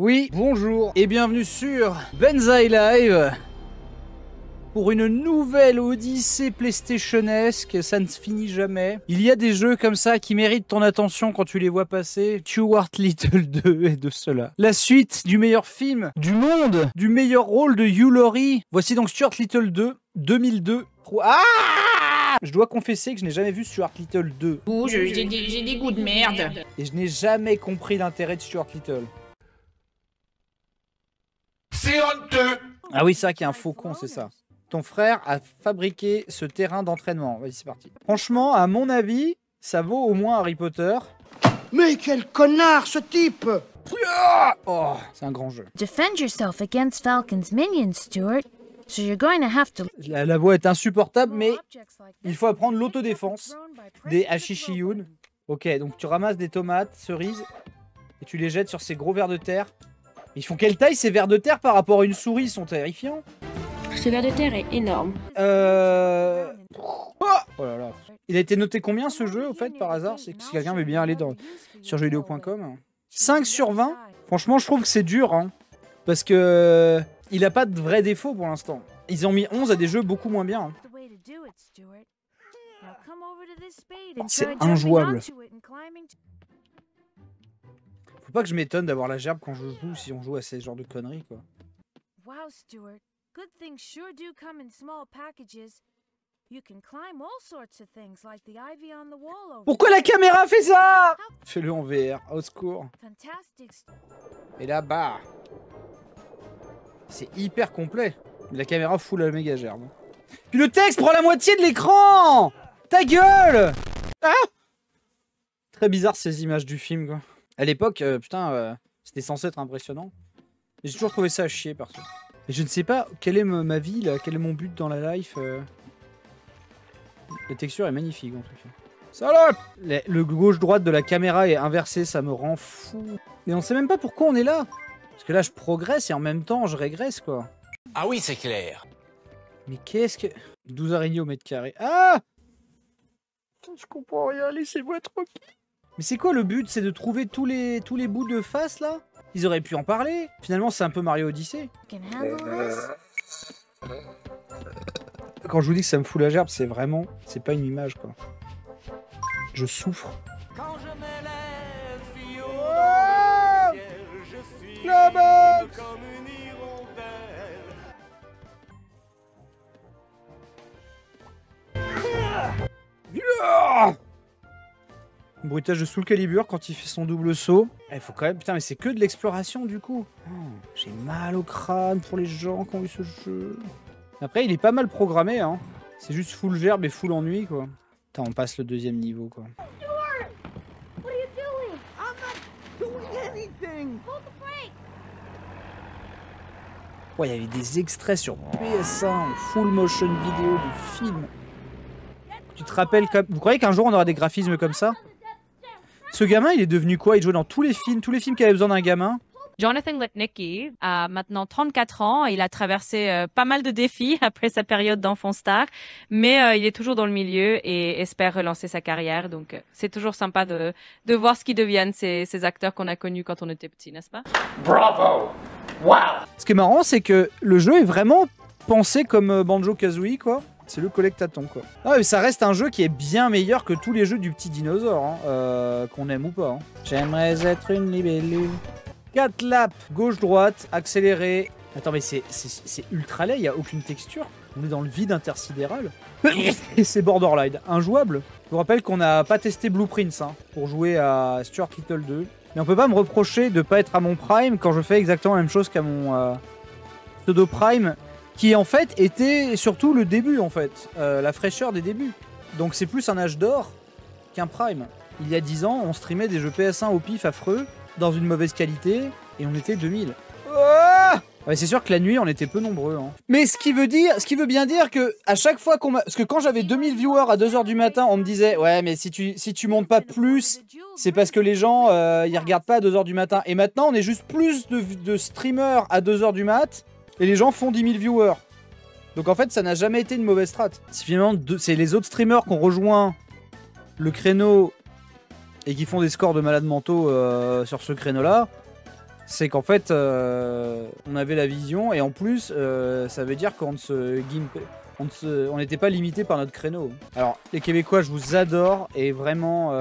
Oui, bonjour et bienvenue sur Benzaï Live pour une nouvelle odyssée PlayStation-esque, ça ne se finit jamais. Il y a des jeux comme ça qui méritent ton attention quand tu les vois passer. Stuart Little 2 est de cela. La suite du meilleur film du monde, du meilleur rôle de Hugh Laurie. Voici donc Stuart Little 2, 2002. Ah! Je dois confesser que je n'ai jamais vu Stuart Little 2. Ouh, j'ai des goûts de merde. Et je n'ai jamais compris l'intérêt de Stuart Little. C'est honteux. Ah oui, c'est ça qui est un faucon, c'est ça. Ton frère a fabriqué ce terrain d'entraînement. Vas-y, c'est parti. Franchement, à mon avis, ça vaut au moins Harry Potter. Mais quel connard, ce type! Oh, c'est un grand jeu. Defend yourself against Falcon's minions, Stuart. So you're going to have to... La voix est insupportable, mais il faut apprendre l'autodéfense des Hashishiyun. Ok, donc tu ramasses des tomates, cerises, et tu les jettes sur ces gros vers de terre. Ils font quelle taille ces vers de terre par rapport à une souris? Ils sont terrifiants. Ce ver de terre est énorme. Oh là là. Il a été noté combien ce jeu au fait par hasard? C'est que si quelqu'un veut bien aller sur jeuxvideo.com. 5 sur 20. Franchement je trouve que c'est dur hein, parce que il a pas de vrais défauts pour l'instant. Ils ont mis 11 à des jeux beaucoup moins bien. Hein. C'est injouable. Faut pas que je m'étonne d'avoir la gerbe quand je joue si on joue à ces genres de conneries quoi. Wow, Stuart. Good things sure do come in small packages. You can climb all sorts of things like the ivy on the wall over. Pourquoi la caméra fait ça? Fais-le en VR, au secours. Fantastic. Et là, bah. C'est hyper complet. La caméra fout la méga gerbe. Puis le texte prend la moitié de l'écran. Ta gueule. Ah. Très bizarre ces images du film quoi. À l'époque, putain, c'était censé être impressionnant. J'ai toujours trouvé ça à chier perso. Et je ne sais pas quelle est ma vie là, quel est mon but dans la life. La texture est magnifique en tout cas. Salope! Le gauche-droite de la caméra est inversé, ça me rend fou. Et on sait même pas pourquoi on est là. Parce que là je progresse et en même temps je régresse quoi. Ah oui, c'est clair. Mais qu'est-ce que... 12 araignées au mètre carré. Ah! Je comprends rien, laissez-moi tranquille. Mais c'est quoi le but? C'est de trouver tous les bouts de face là? Ils auraient pu en parler. Finalement c'est un peu Mario Odyssey. Quand je vous dis que ça me fout la gerbe, c'est vraiment... C'est pas une image quoi. Je souffre. Quand je m'élève, fille au ciel, je suis comme une hirondelle. Bruitage de Soul Calibur quand il fait son double saut. Il faut quand même... Putain mais c'est que de l'exploration du coup. Oh, j'ai mal au crâne pour les gens qui ont eu ce jeu. Après il est pas mal programmé hein. C'est juste full gerbe et full ennui quoi. Putain on passe le deuxième niveau quoi. Ouais il y avait des extraits sur PS1 en full motion vidéo du film. Tu te rappelles comme... Vous croyez qu'un jour on aura des graphismes comme ça? Ce gamin, il est devenu quoi? Il jouait dans tous les films qui avaient besoin d'un gamin. Jonathan Lipnicki a maintenant 34 ans. Il a traversé pas mal de défis après sa période d'enfant star, mais il est toujours dans le milieu et espère relancer sa carrière. Donc c'est toujours sympa de voir ce qu'ils deviennent ces acteurs qu'on a connus quand on était petit, n'est-ce pas? Bravo. Wow. Ce qui est marrant, c'est que le jeu est vraiment pensé comme Banjo-Kazooie, quoi. C'est le collectathon quoi. Ah mais ça reste un jeu qui est bien meilleur que tous les jeux du petit dinosaure, hein, qu'on aime ou pas. Hein. J'aimerais être une libellule. 4 laps, gauche-droite, accéléré. Attends mais c'est ultra laid, il n'y a aucune texture. On est dans le vide intersidéral. Et c'est borderline, injouable. Je vous rappelle qu'on n'a pas testé Blueprints hein, pour jouer à Stuart Little 2. Mais on peut pas me reprocher de pas être à mon prime quand je fais exactement la même chose qu'à mon pseudo prime. Qui en fait était surtout le début en fait, la fraîcheur des débuts. Donc c'est plus un âge d'or qu'un prime. Il y a 10 ans, on streamait des jeux PS1 au pif affreux, dans une mauvaise qualité, et on était 2000. Ouais, c'est sûr que la nuit, on était peu nombreux. Hein. Mais ce qui veut bien dire que à chaque fois qu'on m'a... Parce que quand j'avais 2000 viewers à 2h du matin, on me disait « Ouais, mais si tu montes pas plus, c'est parce que les gens, ils regardent pas à 2h du matin. » Et maintenant, on est juste plus de streamers à 2h du mat', et les gens font 10 000 viewers. Donc en fait, ça n'a jamais été une mauvaise strat. Finalement, c'est les autres streamers qui ont rejoint le créneau et qui font des scores de malades mentaux sur ce créneau-là c'est qu'en fait, on avait la vision, et en plus, ça veut dire qu'on on n'était pas limité par notre créneau. Alors, les Québécois, je vous adore, et vraiment,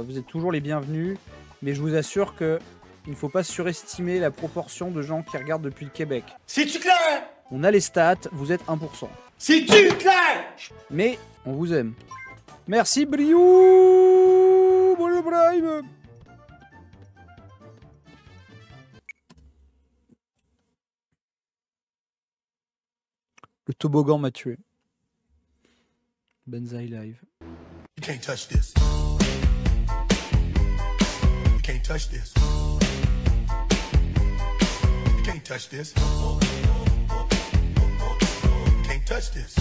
vous êtes toujours les bienvenus, mais je vous assure que il ne faut pas surestimer la proportion de gens qui regardent depuis le Québec. C'est-tu clair? On a les stats, vous êtes 1%. C'est-tu clair? Mais on vous aime. Merci Briou pour le prime. Le toboggan m'a tué. Benzaï live. You can't touch this. You can't touch this. You can't touch this. You can't touch this.